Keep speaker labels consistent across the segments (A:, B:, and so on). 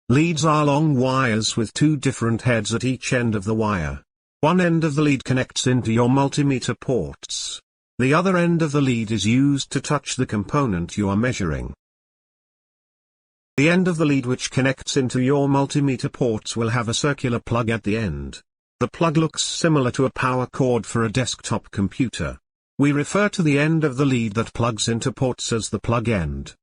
A: Leads are long wires with two different heads at each end of the wire. One end of the lead connects into your multimeter ports. The other end of the lead is used to touch the component you are measuring. The end of the lead which connects into your multimeter ports will have a circular plug at the end. The plug looks similar to a power cord for a desktop computer. We refer to the end of the lead that plugs into ports as the plug end.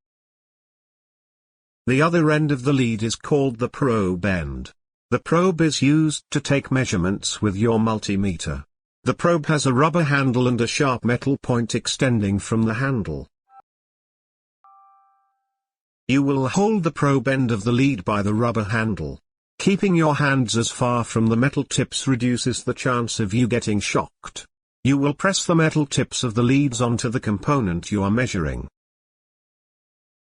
A: The other end of the lead is called the probe end. The probe is used to take measurements with your multimeter. The probe has a rubber handle and a sharp metal point extending from the handle. You will hold the probe end of the lead by the rubber handle. Keeping your hands as far from the metal tips reduces the chance of you getting shocked. You will press the metal tips of the leads onto the component you are measuring.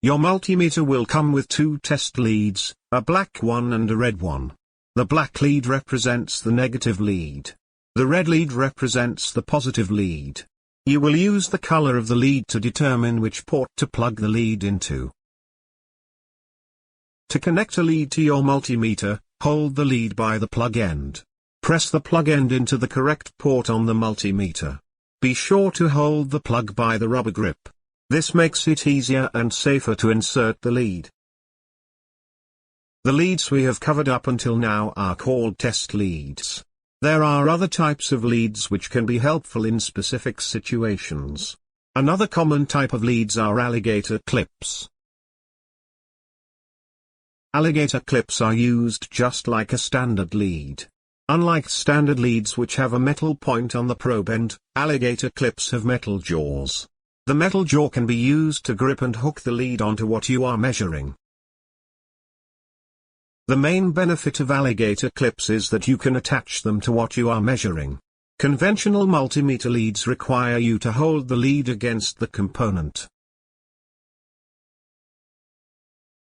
A: Your multimeter will come with two test leads, a black one and a red one. The black lead represents the negative lead. The red lead represents the positive lead. You will use the color of the lead to determine which port to plug the lead into. To connect a lead to your multimeter, hold the lead by the plug end. Press the plug end into the correct port on the multimeter. Be sure to hold the plug by the rubber grip. This makes it easier and safer to insert the lead. The leads we have covered up until now are called test leads. There are other types of leads which can be helpful in specific situations. Another common type of leads are alligator clips. Alligator clips are used just like a standard lead. Unlike standard leads which have a metal point on the probe end, alligator clips have metal jaws. The metal jaw can be used to grip and hook the lead onto what you are measuring. The main benefit of alligator clips is that you can attach them to what you are measuring. Conventional multimeter leads require you to hold the lead against the component.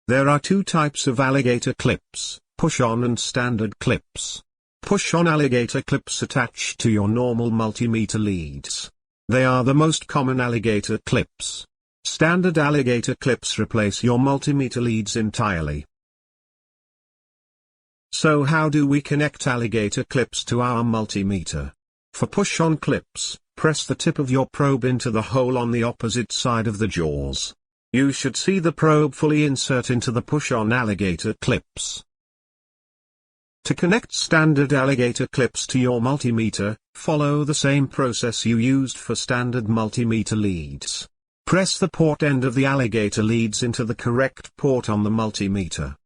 A: There are two types of alligator clips, push-on and standard clips. Push-on alligator clips attach to your normal multimeter leads. They are the most common alligator clips. Standard alligator clips replace your multimeter leads entirely. So how do we connect alligator clips to our multimeter? For push-on clips, press the tip of your probe into the hole on the opposite side of the jaws. You should see the probe fully insert into the push-on alligator clips. To connect standard alligator clips to your multimeter, follow the same process you used for standard multimeter leads. Press the port end of the alligator leads into the correct port on the multimeter.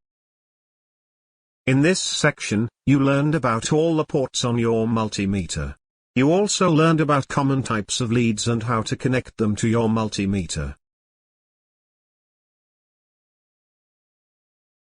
A: In this section, you learned about all the ports on your multimeter. You also learned about common types of leads and how to connect them to your multimeter.